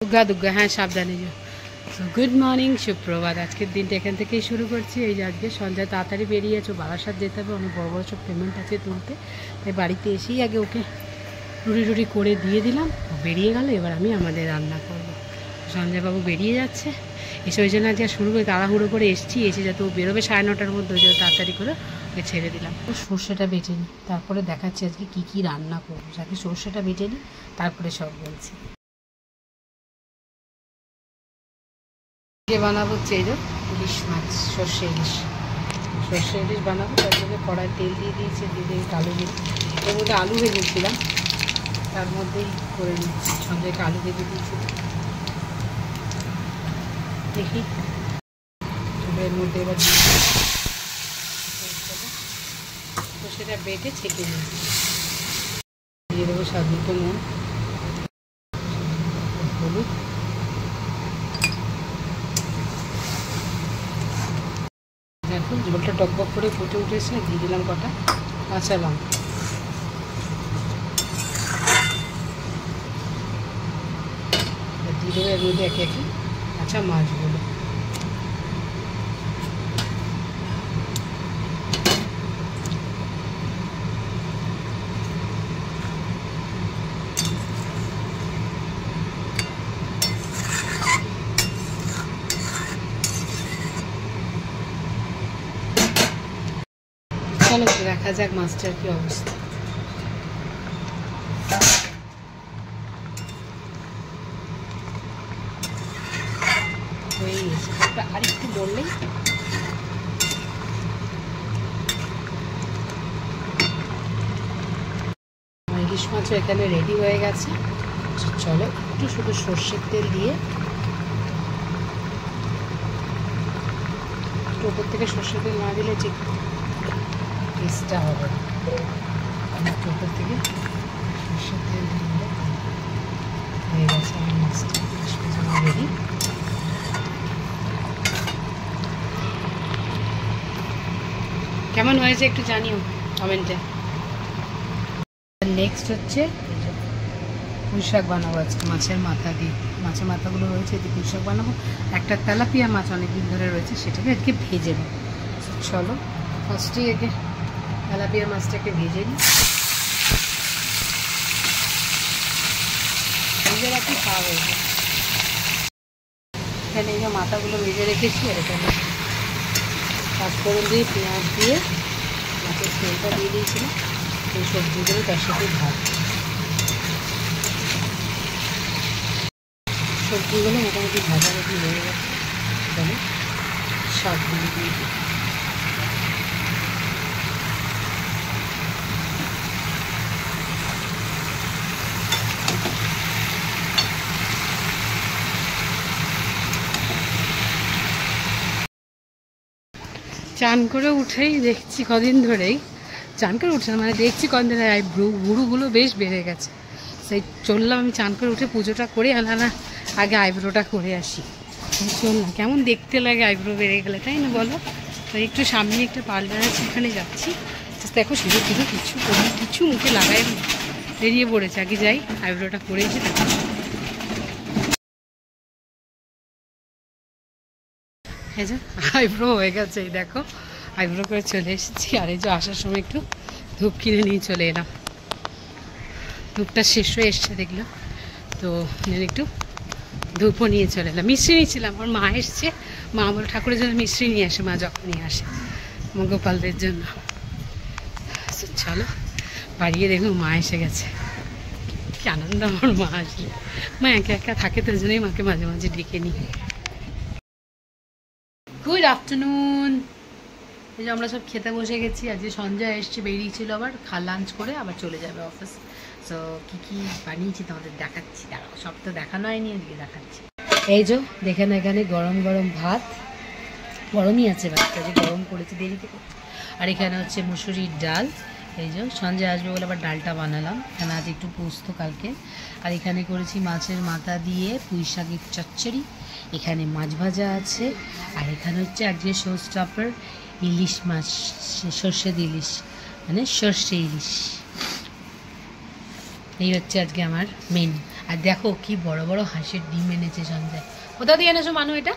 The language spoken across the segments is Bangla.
দুর্গা দুর্গা, হ্যাঁ সাবধানে যাও। সো গুড মর্নিং, সুপ্রভাত। আজকের দিনটা এখান থেকেই শুরু করছি। এই যে আজকে সন্ধ্যায় তাড়াতাড়ি বেরিয়েছো, বারাসাত যেতে হবে, অনেক বড় বড় সব পেমেন্ট আছে তুলতে। তাই বাড়িতে এসেই আগে ওকে রুটি রুটি করে দিয়ে দিলাম, ও বেরিয়ে গেল। এবার আমি আমাদের রান্না করবো। সঞ্জয়বাবু বেরিয়ে যাচ্ছে, এসে ওই জন্য আজকে শুরু করে তাড়াহুড়ো করে এসে যাতে ও বেরোবে 9:30টার মধ্যে, ওই জন্য তাড়াতাড়ি করে ওকে ছেড়ে দিলাম। সর্ষেটা বেটে নিই, তারপরে দেখাচ্ছি আজকে কী কী রান্না করবো। আগে সর্ষেটা বেটে নিই, তারপরে সব বলছি। বানাবো হচ্ছে এই যে ইলিশ মাছ, সর্ষে ইলিশ বানাবো। তার জন্য কড়াই তেল দিয়ে দিয়েছি, দিয়ে দিয়ে আলু দিয়ে, এর মধ্যে আলু ভেজেছিলাম, তার মধ্যেই করে নিচ্ছি। সঞ্জয়কে আলু ভেজে দিয়েছি, দেখি এর মধ্যে এবার সর্ষেটা বেটে ছেঁকে নিই। দিয়ে দেবো স্বাদ মতো নুন, হলুদ, এখন ঝোলটা টকবক করে ফুটে উঠেছে। দিয়ে দিলাম কটা কাঁচা লঙ্কা, দিয়ে দেবো এর মধ্যে একে একে কাঁচা মাছগুলো। চলো দেখা যাক মাছটার কি অবস্থা। হয়ে গেছে, আর একটু বললেই ইলিশ মাছও এখানে রেডি হয়ে গেছে। চলো একটু শুধু সর্ষের তেল দিয়ে, একটু ওপর থেকে সর্ষের তেল না দিলে যে টেস্টটা হবে, একটু ওপর থেকে সর্ষের তেল দিলে হয়ে গেছে আমার মাছটা রেডি। কেমন হয়েছে একটু জানিও কমেন্টে। নেক্সট হচ্ছে পুঁই শাক বানাবো আজকে মাছের মাথা দিয়ে। মাছের মাথাগুলো রয়েছে, এতে পুঁই শাক বানাবো। একটা তেলাপিয়া মাছ অনেকদিন ধরে রয়েছে, সেটাকে আজকে ভেজে নেব। চলো ফার্স্টেই আগে তেলাপিয়া মাছটাকে ভেজে নিই। ভেজে রাখি খাওয়া হয়ে যায়। এখানে এই যে মাথাগুলো ভেজে রেখেছি, আর এখানে পাঁচফোড়ন দিয়ে পেঁয়াজ দিয়ে মাছের তেলটা দিয়ে দিয়েছিলাম, এই সবজিগুলো তার সাথে ভাত। সবজিগুলো মোটামুটি ভাজাভাজি হয়ে গেছে, এখানে শাকগুলো দিয়ে দিই। চান করে উঠেই দেখছি কদিন ধরেই, চান করে উঠে মানে দেখছি কদিন ধরে ভুরুগুলো বেশ বেড়ে গেছে। সেই চললাম আমি চান করে উঠে পুজোটা করে না আগে আইব্রোটা করে আসি। চললাম, কেমন দেখতে লাগে আইব্রো বেড়ে গেলে, তাই না বলো? তাই একটু সামনে একটা পার্লার আছে, ওখানে যাচ্ছি। দেখো শুধু শুধু কিছু মুখে লাগাই বেরিয়ে পড়েছে। আগে যাই আইব্রোটা করে এসে দেখো। এই যে আইব্রো হয়ে গেছে, এই দেখো আইব্রো করে চলে এসেছি। আর এই যে আসার সময় একটু ধূপ কিনে নিয়ে চলে এলাম, ধূপটা শেষ হয়ে এসছে দেখলাম, তো একটু ধূপও নিয়ে চলে এলাম। মিষ্টি নিয়েছিলাম, আমার মা এসছে, মা বলে ঠাকুরের জন্য মিষ্টি নিয়ে আসে, মা যখনই আসে আমার গোপালদের জন্য। চলো বাড়িয়ে দেখুন মা এসে গেছে, কি আনন্দ আমার মা আসলে। মা একা একা থাকে, তো জন্যই মাকে মাঝে মাঝে ডেকে নিই। Good afternoon. এই যে আমরা সব খেতে বসে গেছি। আজকে সঞ্জয় এসছে, বেরিয়েছিল আবার লাঞ্চ করে আবার চলে যাবে অফিস। সো কী কী বানিয়েছি তোমাদের দেখাচ্ছি, দাঁড়াও, সব তো দেখানো হয়নি, এদিকে দেখাচ্ছি। এই যে দেখেন এখানে গরম গরম ভাত, গরমই আছে ভাতটা, যে গরম করেছি দেরিতে। আর এখানে হচ্ছে মুসুরির ডাল। এই যে সঞ্জয় আসবে বলে আবার ডালটা বানালাম। এখানে আজ একটু পোস্ত কালকে। আর এখানে করেছি মাছের মাথা দিয়ে পুঁই শাকের চচ্চড়ি। এখানে মাছ ভাজা আছে। আর এখানে হচ্ছে আজকে শো স্টপার ইলিশ মাছ, সর্ষে ইলিশ, মানে সর্ষে ইলিশ। এই হচ্ছে আজকে আমার মেন। আর দেখো কি বড় বড় হাঁসের ডিম এনেছে সঞ্জয়। কোথা দিয়ে এনেছো মানু এটা?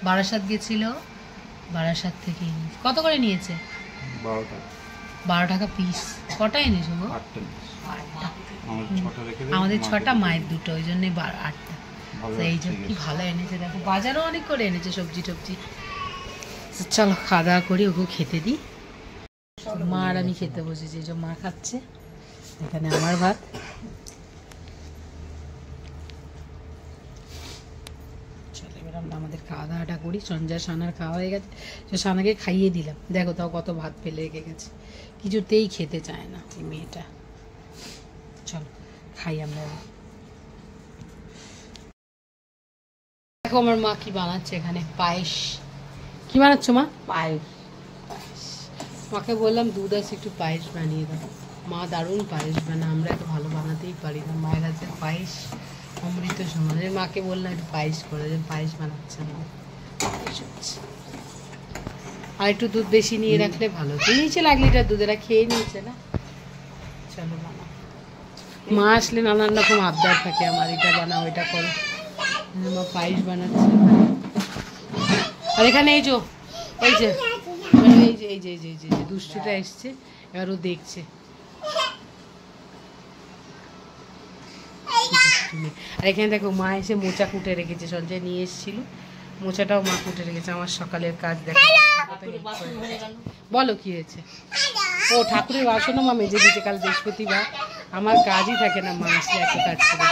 বারাসাত গেছিল, বারাসাত থেকে এনেছে। কত করে নিয়েছে? 12 টাকা পিস। কটা এনেছো গো? 8টা। আমাদের 6টা, মায়ের 2টো, ওই জন্যই 8টা। এই যে কি ভালো এনেছে দেখো, বাজারও অনেক করে এনেছে সবজি টবজি। চলো খাওয়া দাওয়া করি, ওকে খেতে দিই। মা আর আমি খেতে বসেছি, যে মা খাচ্ছে, এখানে আমার ভাত। চলো এবার আমরা আমাদের খাওয়া দাওয়াটা করি। সঞ্জয় সানার খাওয়া হয়ে গেছে, তো সানাকে খাইয়ে দিলাম। দেখো তাও কত ভাত ফেলে রেখে গেছে, কিছুতেই খেতে চায় না এই মেয়েটা। চলো খাই আমরা। দেখো আমার মা কি বানাচ্ছে এখানে, পায়েস। কি বানাচ্ছ মা? পায়েস। মাকে বললাম দুধ আছে একটু পায়েস বানিয়ে দাও। মা দারুণ পায়েস বানায়, আমরা এত ভালো বানাতেই পারি না। মায়ের হাতে পায়েস অমৃত সমান। মাকে বললাম একটু পায়েস করে, পায়েস বানাচ্ছে না। আর একটু দুধ বেশি নিয়ে রাখলে ভালো। নিয়েছে 1 লিটার দুধ, এরা খেয়ে নিয়েছে না। চলো বানাও। মা আসলে নানান রকম আবদার থাকে আমার, এটা বানাও এটা করো। মা পায়েস বানাচ্ছে। আর এখানে এই যে এই যে এই যে এই যে এই যে এই যে দুষ্টুটা এসছে, এবার ও দেখছে। আর এখানে দেখো মা এসে মোচা কুটে রেখেছে, সঞ্জয় নিয়ে এসেছিল, মোচাটাও মা কুটে রেখেছে। আমার সকালের কাজ দেখো। বলো কি হয়েছে? ও ঠাকুরের বাসনও মা মেজে দিতে, কাল বৃহস্পতিবার। আমার কাজই থাকে না, মা আসলে এত কাজ করে।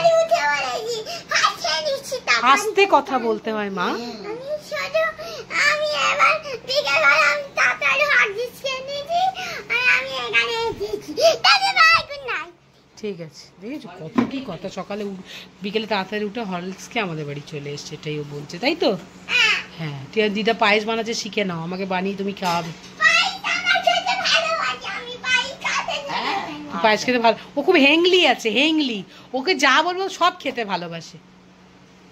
আস্তে কথা বলতে হয় মা। ঠিক আছে, দেখেছো কত কি কথা। সকালে বিকেলে তাড়াতাড়ি উঠে হরলিক্সকে আমাদের বাড়ি চলে এসছে, এটাই ও বলছে, তাই তো? হ্যাঁ, ঠিক আছে। দিদা পায়েস বানাচ্ছে, শিখে নাও, আমাকে বানিয়ে তুমি খাওয়াবে। পায়েস খেতে ভালো, ও খুব হেংলি আছে, হেংলি। ওকে যা বলবো সব খেতে ভালোবাসে,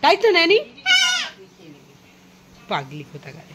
তাই তো নানি? পাগলি কোথাকারে।